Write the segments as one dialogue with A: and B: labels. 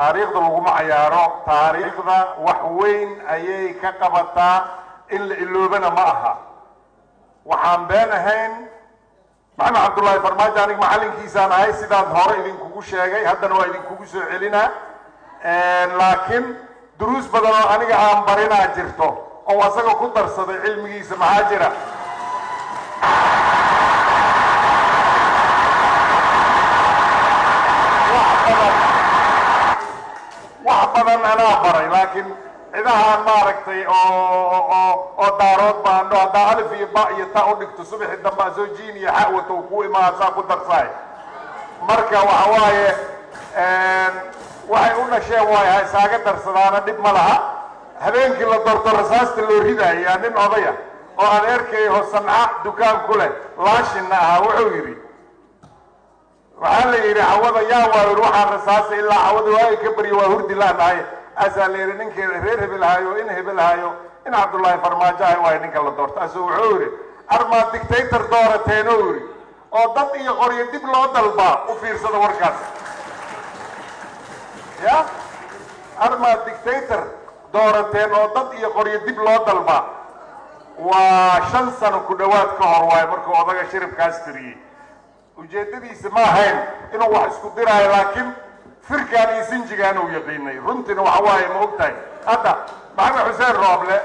A: taariikhda laguma cayaaro taariikhda wax weyn ayay ka qabataa in la iloobana ma aha waxaan been ahayn maxamed cabdullaahi farmaajo aniga macallinkiisaan ahay sidaan hore idinkugu sheegay haddana waa idinkugu soo celinaa laakiin duruus badan oo aniga aan barinaa jirto oo asaga ku darsaday cilmigiisa maxaa jira wax badan anaa baray laakiin cidahaan maaragtay oo daarood baandho haddaa alif iyo ba iyo ta u dhigto subaxi dambe asoo jiin iyo xawata uu ku imaasaa ku darsaay marka waxa waaye waxay u dhasheen waay ha isaaga darsadaana dhib ma laha habeenkii la doorto rasaasta loo ridaaya nin odaya oo adeerkay ho sanca dukaan ku leh laashinna ahaa wuxuu yidhi waxaa la yidhi cawada yaa waayir waxaan rasaasa ilaa cawada waagi ka baryo waa hurdi laanahay asaa la yidhi ninkii reer hebel hayo in hebel hayo in cabdullaahi farmaajo ahay waayo ninka la doorto asuu wuxuu yidhi armaa dictator doorateenoo yidhi oo dad iyo qoryo dib loo dalbaa u fiirsada warkaas ya armaa dictator doorateen oo dad iyo qoryo dib loo dalbaa waa 5 sano ku dhowaad ka hor waayo markuu odaga shiribkaas tiriyey ujeedadiisa ma ahayn inuu wax isku diraayo laakiin firkaan iyo sinjigaan uu yaqiinay runtiina waxa waaye ma ogtahay hadda maxamed xuseen rooble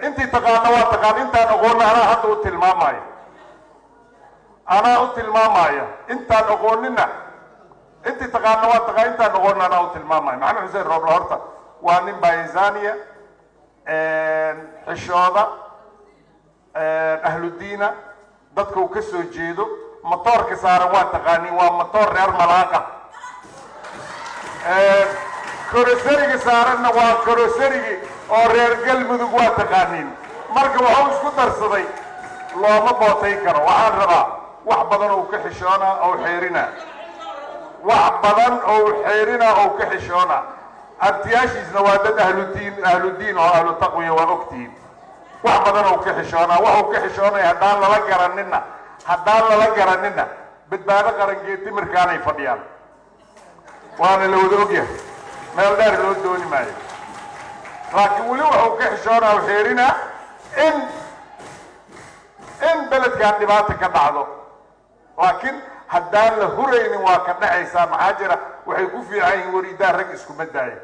A: intii taqaana waa taqaan intaan aqoonna anaa hadda u tilmaamaya intaan aqoonina intii taqaana waa taqaan intaan aqoonna anaa u tilmaamaya maxamed xuseen rooble horta waa nin baizania xishooda ahludiina dadka uu ka soo jeedo motoorka saaran waa taqaaniin waa motoor reer malaaqa korosariga saaranna waa korosarigi oo reer galmudug waa taqaaniin marka wuxuu isku darsaday looma bootay karo waxaan rabaa wax badan oo ka xishoona oo xeerina wax badan oo xeerina oo ka xishoona artiyaashiisna waa dad ahludiin oo ahlu taqwiya waa ogtiin wax badan oo ka xishoona waxuu ka xishoonay haddaan lala garanina badbaado qarankeed timirkaanay fadhiyaan waana la wada ogyahay meel dheer loo dooni maayo laakiin weli wuxuu ka xishoonaa u xeerinaa in beledkan dhibaata ka dhacdo laakiin haddaan la huraynin waa ka dhacaysaa maxaa jira waxay ku fiican yihiin wariidaan rag iskuma daaya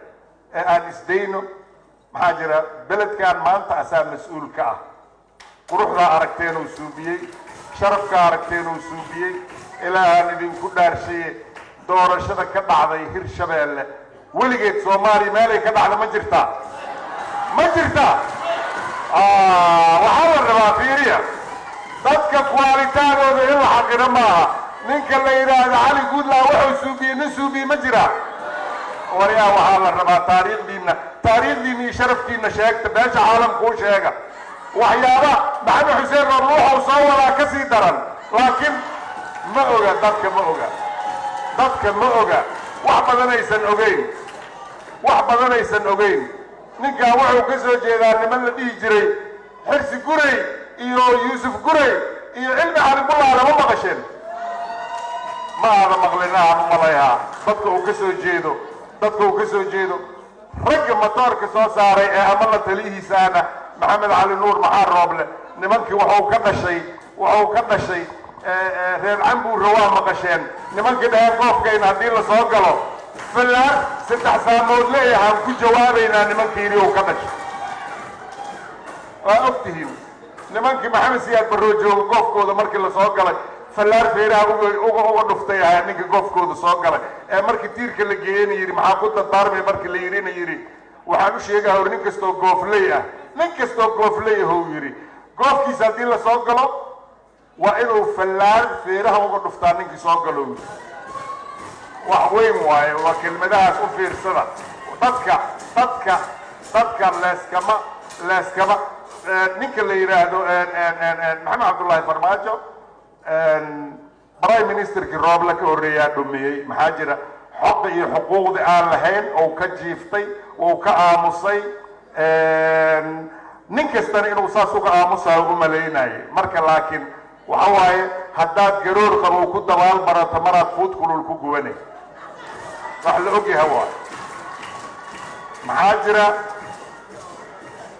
A: ee aan isdayno maxaa jira beledkan maanta asaa mas-uul ka ah quruxdaa aragteen uu suubiyey sharafka aragteen uu suubiyey ilaahaan idinku dhaarshaye doorashada ka dhacday hirshabeelle weligeed soomaaliya meelay ka dhacda ma jirtaa waxaa la rabaa fiiriya dadka kuwaalitaadooda in la xaqiro maaha ninka la yidhaahdo cali guudlaa wuxuu suubiyey nin suubiye ma jiraa waryaa waxaa la rabaa taariikhdiina iyo sharafkiina sheegta beesha caalamkuu sheega waxyaaba maxamed xuseen rooble wuxuu soo wadaa ka sii daran laakiin ma oga dadka ma oga wax badanaysan ogeyn ninkan wuxuu ka soo jeedaa niman la dhihi jiray xirsi guray iyo yuusuf guray iyo cilmi calibullaah lama maqasheen ma aada maqlina aan u malayaa dadka uu ka soo jeedo ragga matoorka soo saaray ee ama la taliyihiisaana maxamed cali nuur maxaa rooble nimankii wuxuu ka dhashay reer cambuurra waa maqasheen nimankii dhaheen goofkayna haddii la soo galo fallaar 3 saamood leeyahaan ku jawaabaynaa nimankiini uu ka dhashay waa ogtihiin nimankii maxamed siyaad barroo jooga goofkooda markii la soo galay fallaar feeraha uga dhuftay ahaa ninka goofkooda soo galay ee markii tiirka la geeyeyna yidhi maxaa ku dardaarmay markii la yidhina yidhi waxaan u sheegaa hor nin kastoo goofley ahuu yidhi goofkiisa haddii la soo galo waa inuu fallaar feeraha uga dhuftaa ninkii soo galo wax weyn waaye waa kelmadahaas u fiirsada dadka leeskama ninka la yidhaahdo maxamed cabdullaahi farmaajo prime ministerkii rooble ka horreeyaa dhumiyey maxaa jira xoqa iyo xuquuqdi aan lahayn ou ka jiiftay ou ka aamusay nin kastana inuu saas uga aamusayo u malaynayay marka laakiin waxa waaye haddaad garoor qabow ku dabaal barato maraad fuud kulul ku gubanay wax la ogyahay waa maxaa jira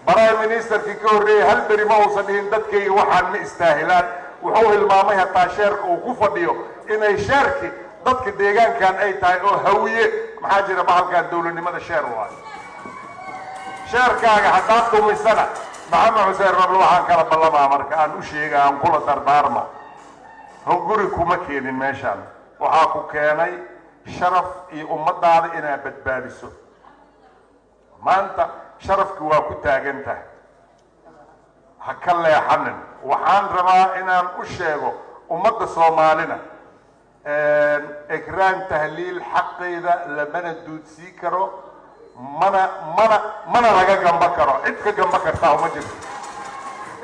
A: prime ministerkii ka horreeyay hal beri ma uusan dhihin dadkayga waxaan ma istaahilaan wuxuu hilmaamay hataa sheerka uu ku fadhiyo inay sheerki dadka deegaankan ay tahay oo hawiye maxaa jira bahalkan dowladnimada sheer waa sheerkaaga haddaad dhumisana maxamed xuseen rable waxaan kala ballamaa marka aan u sheega aan kula dardaarmo hunguri kuma keenin meeshaan waxaa ku keenay sharaf iyo ummadaada inaad badbaadiso maanta sharafki waa ku taagan tahay ha ka leexanin waxaan rabaa inaan u sheego ummadda soomaalina ikraan tahliil xaqeeda lamana duudsii karo mana laga gamba karo cid ka gamba kartaa uma jirto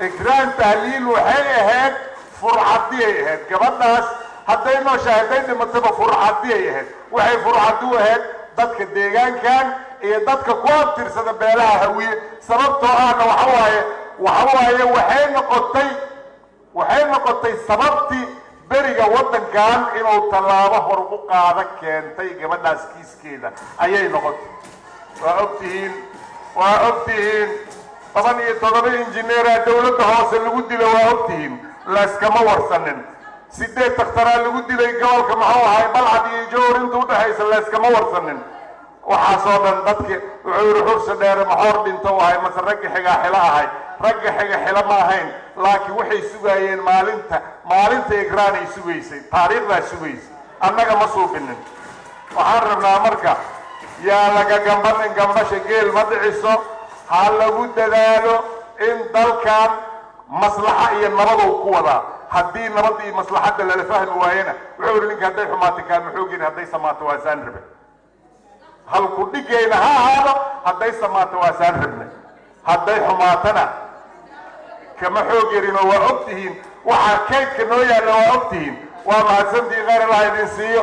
A: ikraan tahliil waxay ahayd furcadiyay ahayd gabadhaas hadday nooshahay hadday dhimataba furcadiyay ahayd waxay furcadi u ahayd dadka deegaankan iyo dadka ku abtirsada beelaha hawiye sababtoo ahna waxay noqotay sababtii beriga waddankan inuu tallaabo hor u qaada keentay gabadhaas kiiskeeda ayay noqotay waa ogtihiin 17 injineera dowladda hoose lagu dilo waa ogtihiin layskama warsanin 8 takhtaraa lagu dilay gobolka muxuu ahay balcad iyo jowhar inta u dhexaysa layskama warsanin waxaasoo dhan dadki wuxuu yidhi xursi dheere maxoor dhinto u ahay mase ragga xigaa xilo ahay ragga xiga xilo ma ahayn laakiin waxay sugaayeen maalinta ikraanay sugaysay taariikhdaa sugaysay annaga ma suubinin waxaan rabnaa marka yaa laga gambanin gambasha geel ma dhiciso ha lagu dadaalo in dalkan maslaxa iyo nabadow ku wadaa haddii nabadda iyo maslaxadda lala fahmi waayena wuxuu yidhi ninka hadday xumaata kaama xoogin hadday samaato waa saan rabe halku dhigayna ha ahaado hadday samaato waa saan rabnay hadday xumaatana kama xoog yarinoo waa ogtihiin waxaa kaydka noo yaalla waa ogtihiin waa mahadsantii khayr allah idin siiyo